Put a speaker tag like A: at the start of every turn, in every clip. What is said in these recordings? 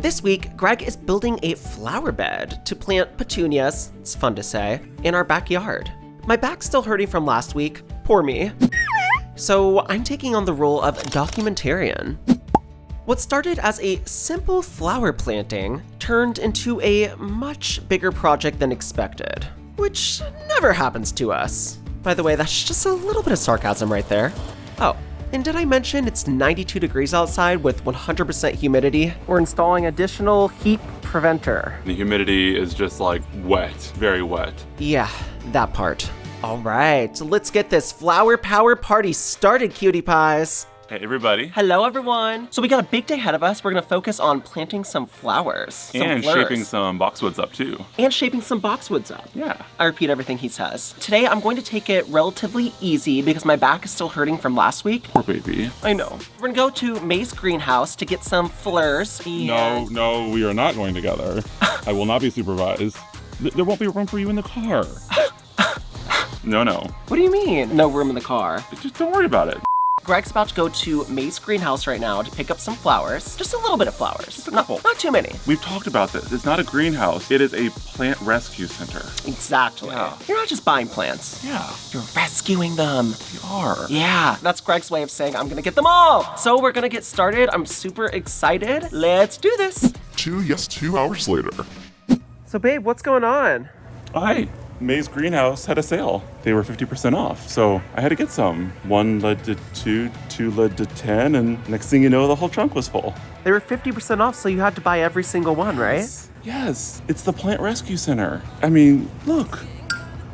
A: This week, Greg is building a flower bed to plant petunias, it's fun to say, in our backyard. My back's still hurting from last week, poor me. So I'm taking on the role of documentarian. What started as a simple flower planting turned into a much bigger project than expected, which never happens to us. By the way, that's just a little bit of sarcasm right there. Oh, and did I mention it's 92 degrees outside with 100% humidity? We're installing additional heat preventer.
B: The humidity is just like wet, very wet.
A: Yeah, that part. All right, let's get this flower power party started, cutie pies.
B: Hey, everybody.
A: Hello, everyone. So we got a big day ahead of us. We're gonna focus on planting some flowers.
B: And shaping some boxwoods up too.
A: And shaping some boxwoods up.
B: Yeah.
A: I repeat everything he says. Today, I'm going to take it relatively easy because my back is still hurting from last week.
B: Poor baby.
A: I know. We're gonna go to May's greenhouse to get some flowers.
B: No, we are not going together. I will not be supervised. There won't be room for you in the car. No.
A: What do you mean? No room in the car.
B: Just don't worry about it.
A: Greg's about to go to May's greenhouse right now to pick up some flowers. Just a little bit of flowers.
B: Just a couple.
A: Not too many.
B: We've talked about this. It's not a greenhouse. It is a plant rescue center.
A: Exactly.
B: Yeah.
A: You're not just buying plants.
B: Yeah.
A: You're rescuing them.
B: We are.
A: Yeah, that's Greg's way of saying I'm gonna get them all. So we're gonna get started. I'm super excited. Let's do this.
C: 2 hours later.
A: So babe, what's going on?
B: Hi. May's greenhouse had a sale. They were 50% off, so I had to get some. 1 led to 2, 2 led to 10, and next thing you know, the whole trunk was full.
A: They were 50% off, so you had to buy every single one, right?
B: Yes, it's the Plant Rescue Center. I mean, look,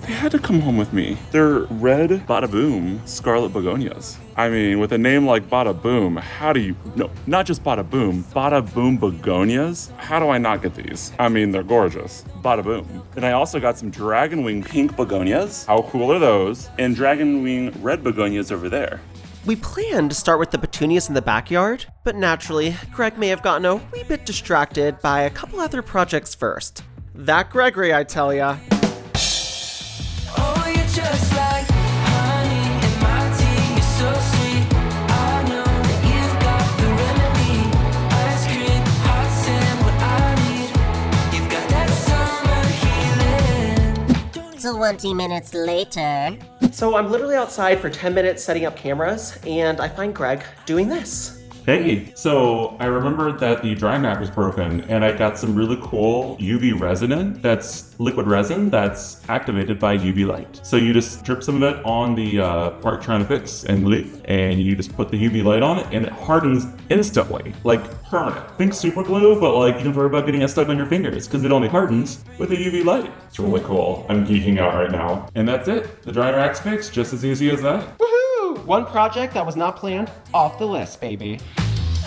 B: they had to come home with me. They're red Bada Boom scarlet begonias. I mean, with a name like Bada Boom, how do you, no, not just Bada Boom begonias? How do I not get these? I mean, they're gorgeous. Bada Boom. And I also got some dragon wing pink begonias. How cool are those? And dragon wing red begonias over there.
A: We planned to start with the petunias in the backyard, but naturally, Greg may have gotten a wee bit distracted by a couple other projects first. That Gregory, I tell ya.
D: So 20 minutes later.
A: So I'm literally outside for 10 minutes setting up cameras, and I find Greg doing this.
E: Hey, so I remembered that the dry mat was broken, and I got some really cool UV resin in. That's liquid resin that's activated by UV light. So you just drip some of it on the part you're trying to fix and glue, and you just put the UV light on it, and it hardens instantly, like permanent. Think super glue, but like you don't worry about getting it stuck on your fingers because it only hardens with a UV light. It's really cool. I'm geeking out right now. And that's it. The dry rack's fixed, just as easy as that.
A: Woohoo! One project that was not planned, off the list, baby.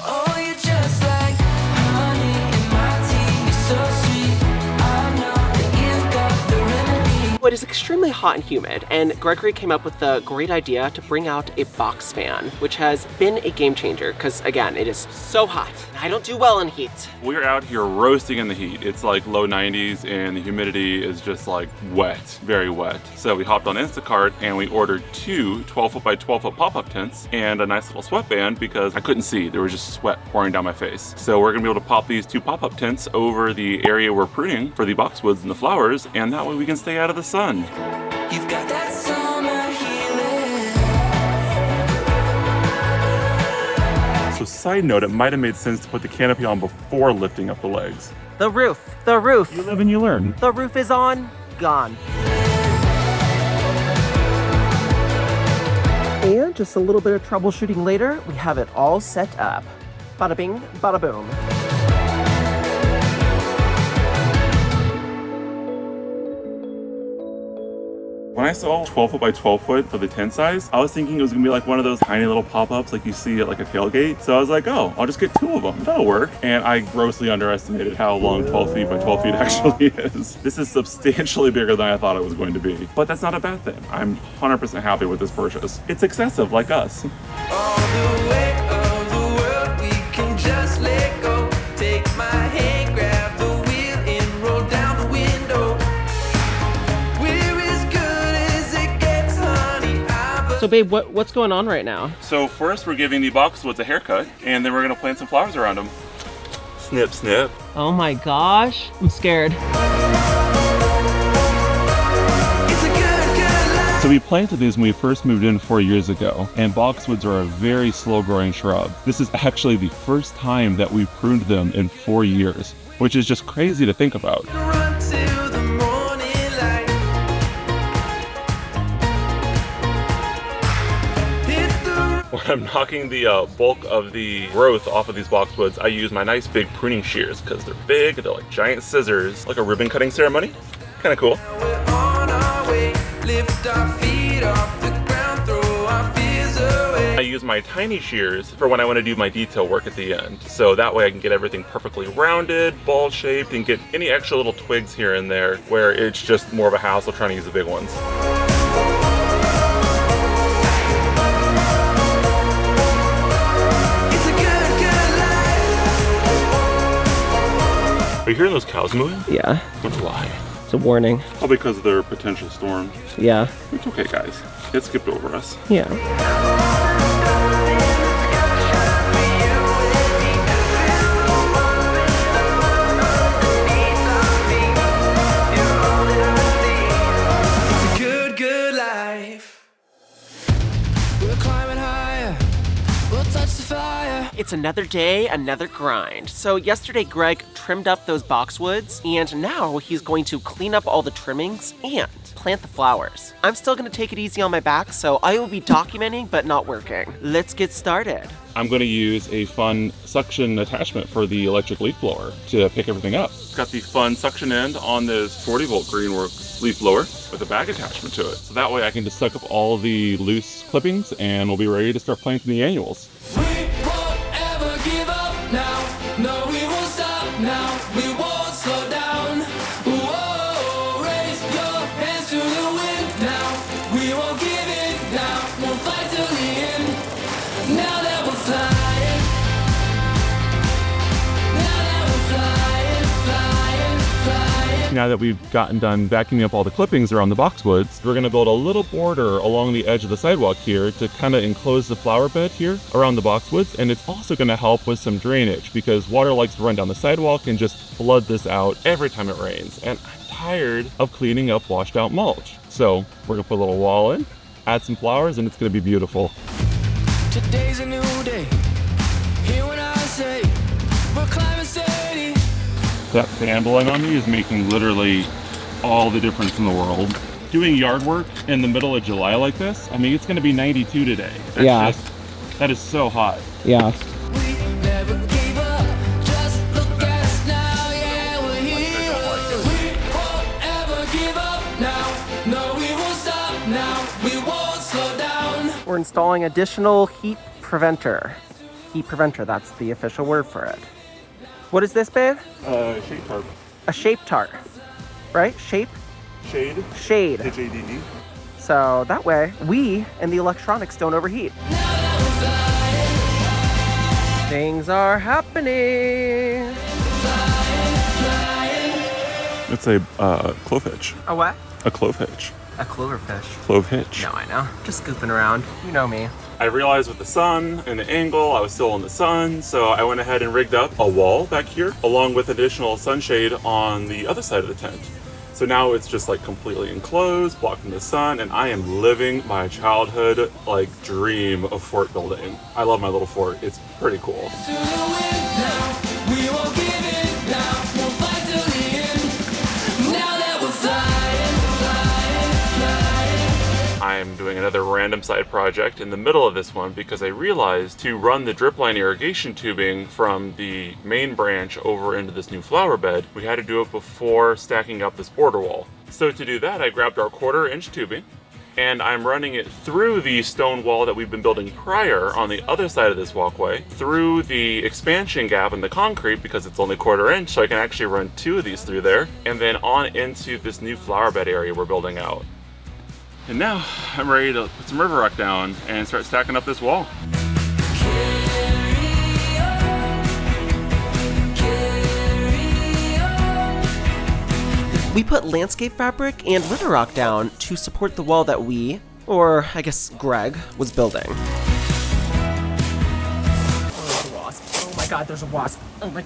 F: Oh, you're just like honey in my tea. You're so sweet. I know that you've got the remedy.
A: It is extremely hot and humid, and Gregory came up with the great idea to bring out a box fan, which has been a game changer because, again, it is so hot. I don't do well in heat.
B: We're out here roasting in the heat. It's like low 90s and the humidity is just like wet, very wet. So we hopped on Instacart and we ordered 2 12-foot by 12-foot pop-up tents and a nice little sweatband because I couldn't see. There was just sweat pouring down my face. So we're gonna be able to pop these 2 pop-up tents over the area we're pruning for the boxwoods and the flowers, and that way we can stay out of the sun.
F: You've got that summer healing.
B: So side note, it might have made sense to put the canopy on before lifting up the legs.
A: The roof. The roof.
B: You live and you learn.
A: The roof is on, gone. And just a little bit of troubleshooting later, we have it all set up. Bada bing, bada boom.
B: When I saw 12-foot by 12-foot for the tent size, I was thinking it was gonna be like one of those tiny little pop-ups like you see at like a tailgate. So I was like, oh, I'll just get 2 of them. That'll work. And I grossly underestimated how long 12 feet by 12 feet actually is. This is substantially bigger than I thought it was going to be. But that's not a bad thing. I'm 100% happy with this purchase. It's excessive, like us.
F: All the way of the world, we can just let go. Take my hand, grab the wheel, and roll down the window. We're as good as it gets, honey. I
A: So babe, what's going on right now?
B: So first we're giving the boxwoods a haircut, and then we're gonna plant some flowers around them. Snip, snip.
A: Oh my gosh, I'm scared.
E: So we planted these when we first moved in 4 years ago, and boxwoods are a very slow-growing shrub. This is actually the first time that we pruned them in 4 years, which is just crazy to think about.
F: Run till the morning light. Hit the
B: When I'm knocking the bulk of the growth off of these boxwoods, I use my nice big pruning shears because they're big, they're like giant scissors, like a ribbon cutting ceremony. Kind of cool.
F: we're on our way. Lift our feet off the ground, throw our fears away.
B: I use my tiny shears for when I want to do my detail work at the end. So that way I can get everything perfectly rounded, ball shaped, and get any extra little twigs here and there where it's just more of a hassle trying to use the big ones.
F: It's a good, good life.
B: Are you hearing those cows mooing?
A: Yeah,
B: I wonder why.
A: it's a warning.
B: Probably because of their potential storm.
A: Yeah,
B: It's okay, guys. It skipped over us.
A: yeah.
F: It's a good, good life. We're climbing higher. We'll touch the fire.
A: It's another day, another grind. So yesterday Greg trimmed up those boxwoods, and now he's going to clean up all the trimmings and plant the flowers. I'm still gonna take it easy on my back, so I will be documenting but not working. Let's get started.
E: I'm going to use a fun suction attachment for the electric leaf blower to pick everything up.
B: It's got the fun suction end on this 40-volt Greenworks leaf blower with a bag attachment to it.
E: So that way I can just suck up all the loose clippings and we'll be ready to start planting the annuals.
F: We won't ever give up now. No, we won't stop now. We won't slow down. Whoa, raise your hands to the wind now. We won't give it now. We'll fight till the end. Now that we're flying. Now that we're flying, flying, flying.
E: Now that we've gotten done vacuuming up all the clippings around the boxwoods, we're going to build a little border along the edge of the sidewalk here to kind of enclose the flower bed here around the boxwoods, and it's also going to help with some drainage because water likes to run down the sidewalk and just flood this out every time it rains, and I'm tired of cleaning up washed out mulch. So we're going to put a little wall in, add some flowers, and it's going to be beautiful.
F: Today's a new day. Hear what I say. We're climbing steady.
E: That fan blowing on me is making literally all the difference in the world. Doing yard work in the middle of July like this, I mean, it's going to be 92 today. That is so hot.
A: Yeah.
F: We never gave up. Just look at us now. Yeah, we're heroes. We won't ever give up now. No, we won't stop now. We won't slow down.
A: We're installing additional heat preventer. Heat preventer, that's the official word for it. What is this, babe?
B: Shade tarp.
A: A shape tarp, right? Shape?
B: Shade.
A: Shade.
B: H-A-D-E.
A: So that way, we and the electronics don't overheat. Things are happening.
B: It's a clove hitch.
A: A what?
B: A clove hitch.
A: A cloverfish.
B: Clove hitch.
A: No, I know. Just goofing around. You know me.
B: I realized with the sun and the angle, I was still in the sun, so I went ahead and rigged up a wall back here, along with additional sunshade on the other side of the tent. So now it's just like completely enclosed, blocking the sun, and I am living my childhood like dream of fort building. I love my little fort. It's pretty cool.
F: To the wind now. We won't give it now. We'll fight till the end. Now that we're flying, flying, flying.
B: I'm doing another random side project in the middle of this one because I realized to run the drip line irrigation tubing from the main branch over into this new flower bed, we had to do it before stacking up this border wall. So to do that, I grabbed our 1/4-inch tubing and I'm running it through the stone wall that we've been building prior on the other side of this walkway, through the expansion gap in the concrete because it's only 1/4 inch, so I can actually run 2 of these through there, and then on into this new flower bed area we're building out. And now I'm ready to put some river rock down and start stacking up this wall.
A: We put landscape fabric and river rock down to support the wall that we Or, I guess, Greg was building.
G: Oh, there's a wasp. Oh my god, there's a wasp. Oh my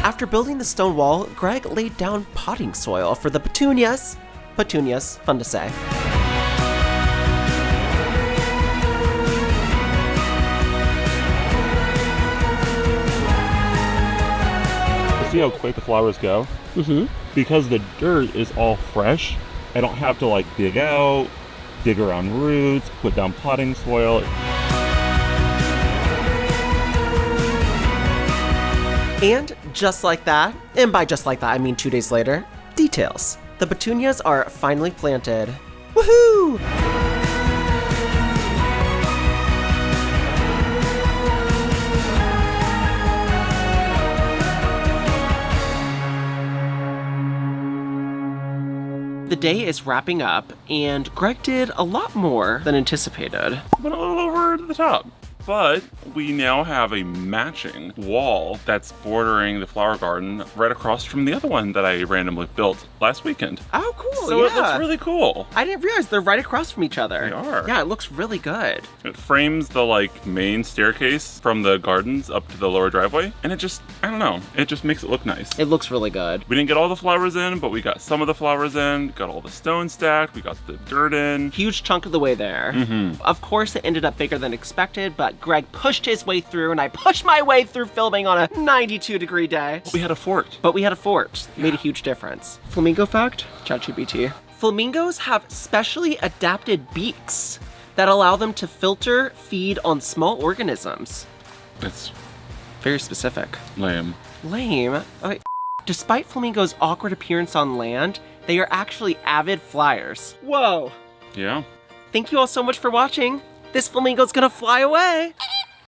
A: After building the stone wall, Greg laid down potting soil for the petunias. Petunias, fun to say.
E: See how quick the flowers go? Mm-hmm. Because the dirt is all fresh, I don't have to like dig out, dig around roots, put down potting soil.
A: And just like that, and by just like that I mean 2 days later, details. The petunias are finally planted. Woohoo! The day is wrapping up, and Greg did a lot more than anticipated.
B: Went a little over the top. But we now have a matching wall that's bordering the flower garden right across from the other one that I randomly built last weekend.
A: Oh, cool,
B: So
A: yeah.
B: it looks really cool.
A: I didn't realize they're right across from each other.
B: They are.
A: Yeah, it looks really good.
B: It frames the main staircase from the gardens up to the lower driveway. And it just, I don't know, it just makes it look nice.
A: It looks really good.
B: We didn't get all the flowers in, but we got some of the flowers in, got all the stone stacked, we got the dirt in.
A: Huge chunk of the way there.
B: Mm-hmm.
A: Of course, it ended up bigger than expected, but Greg pushed his way through, and I pushed my way through filming on a 92-degree day.
B: We had a fort.
A: But we had a fort. Made a huge difference. Flamingo fact? ChatGPT. Flamingos have specially adapted beaks that allow them to filter feed on small organisms.
B: It's
A: Very specific.
B: lame.
A: Lame? Okay. Despite flamingos' awkward appearance on land, they are actually avid flyers. Whoa.
B: Yeah.
A: Thank you all so much for watching. This flamingo's gonna fly away.